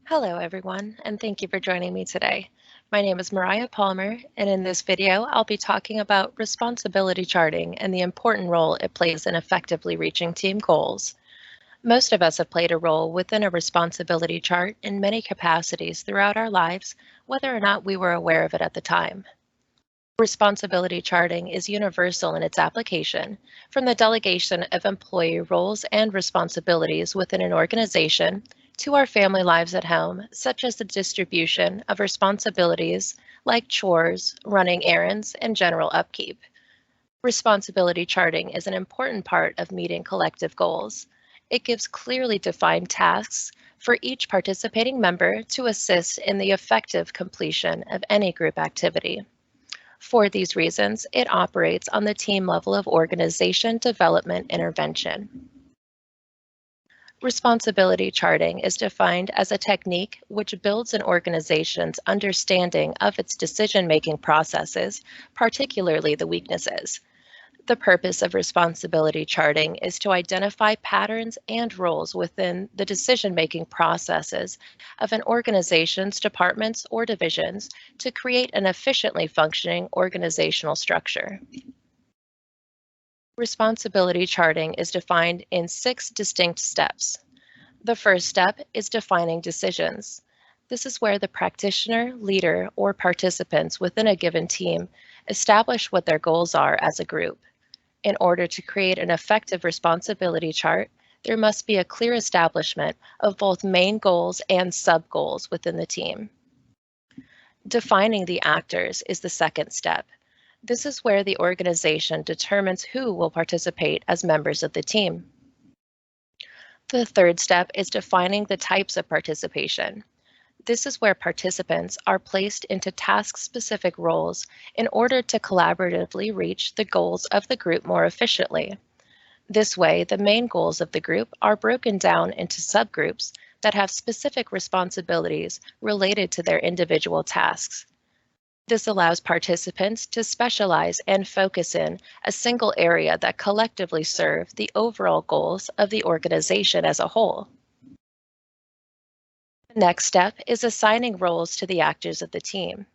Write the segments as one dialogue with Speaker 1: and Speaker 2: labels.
Speaker 1: Hello, everyone, and thank you for joining me today. My name is Mariah Palmer, and in this video, I'll be talking about responsibility charting and the important role it plays in effectively reaching team goals. Most of us have played a role within a responsibility chart in many capacities throughout our lives, whether or not we were aware of it at the time. Responsibility charting is universal in its application, from the delegation of employee roles and responsibilities within an organization to our family lives at home, such as the distribution of responsibilities like chores, running errands, and general upkeep. Responsibility charting is an important part of meeting collective goals. It gives clearly defined tasks for each participating member to assist in the effective completion of any group activity. For these reasons, it operates on the team level of organization development intervention. Responsibility charting is defined as a technique which builds an organization's understanding of its decision-making processes, particularly the weaknesses. The purpose of responsibility charting is to identify patterns and roles within the decision-making processes of an organization's departments or divisions to create an efficiently functioning organizational structure. Responsibility charting is defined in 6 distinct steps. The first step is defining decisions. This is where the practitioner, leader, or participants within a given team establish what their goals are as a group. In order to create an effective responsibility chart, there must be a clear establishment of both main goals and sub-goals within the team. Defining the actors is the second step. This is where the organization determines who will participate as members of the team. The third step is defining the types of participation. This is where participants are placed into task-specific roles in order to collaboratively reach the goals of the group more efficiently. This way, the main goals of the group are broken down into subgroups that have specific responsibilities related to their individual tasks. This allows participants to specialize and focus in a single area that collectively serve the overall goals of the organization as a whole. The next step is assigning roles to the actors of the team.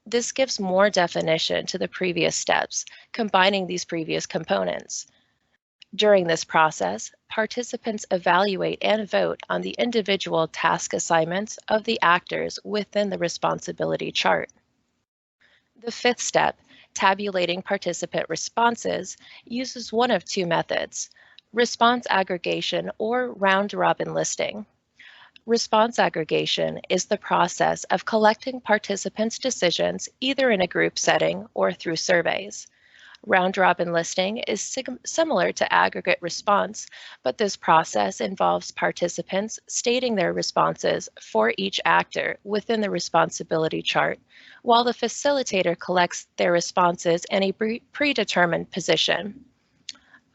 Speaker 1: This gives more definition to the previous steps, combining these previous components. During this process, participants evaluate and vote on the individual task assignments of the actors within the responsibility chart. The fifth step, tabulating participant responses, uses one of 2 methods, response aggregation or round-robin listing. Response aggregation is the process of collecting participants' decisions either in a group setting or through surveys. Round-robin listing is similar to aggregate response, but this process involves participants stating their responses for each actor within the responsibility chart, while the facilitator collects their responses in a predetermined position.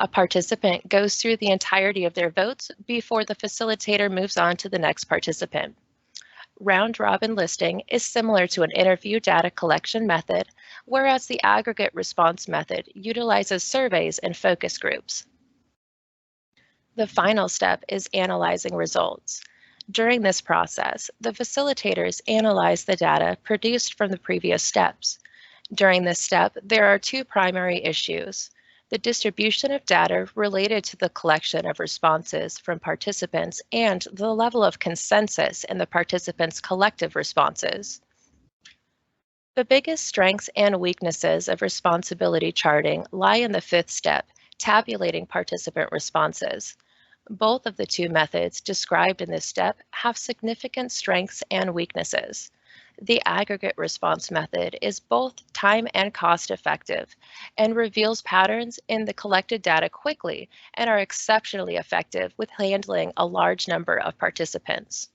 Speaker 1: A participant goes through the entirety of their votes before the facilitator moves on to the next participant. Round-robin listing is similar to an interview data collection method, whereas the aggregate response method utilizes surveys and focus groups. The final step is analyzing results. During this process, the facilitators analyze the data produced from the previous steps. During this step, there are 2 primary issues: the distribution of data related to the collection of responses from participants and the level of consensus in the participants' collective responses. The biggest strengths and weaknesses of responsibility charting lie in the 5th step, tabulating participant responses. Both of the 2 methods described in this step have significant strengths and weaknesses. The aggregate response method is both time and cost effective and reveals patterns in the collected data quickly and are exceptionally effective with handling a large number of participants.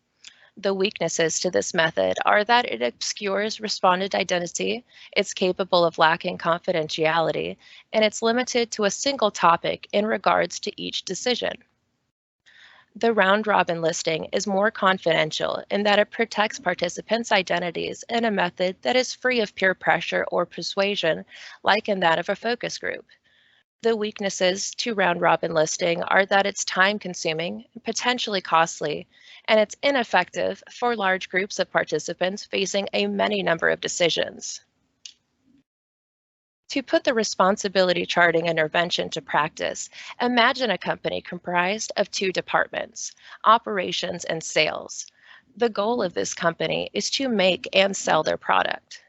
Speaker 1: The weaknesses to this method are that it obscures respondent identity, it's capable of lacking confidentiality, and it's limited to a single topic in regards to each decision. The round-robin listing is more confidential in that it protects participants' identities in a method that is free of peer pressure or persuasion, like in that of a focus group. The weaknesses to round-robin listing are that it's time-consuming, potentially costly, and it's ineffective for large groups of participants facing a many number of decisions. To put the responsibility charting intervention to practice, imagine a company comprised of two departments, operations and sales. The goal of this company is to make and sell their product.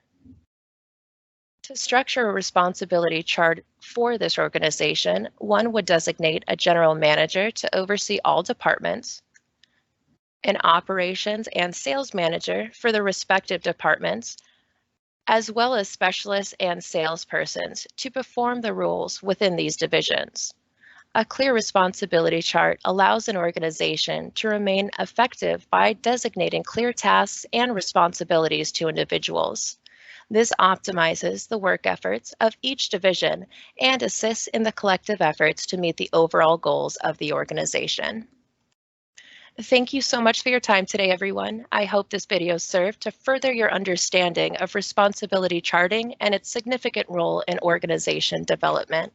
Speaker 1: To structure a responsibility chart for this organization, one would designate a general manager to oversee all departments, an operations and sales manager for the respective departments, as well as specialists and salespersons to perform the roles within these divisions. A clear responsibility chart allows an organization to remain effective by designating clear tasks and responsibilities to individuals. This optimizes the work efforts of each division and assists in the collective efforts to meet the overall goals of the organization. Thank you so much for your time today, everyone. I hope this video served to further your understanding of responsibility charting and its significant role in organization development.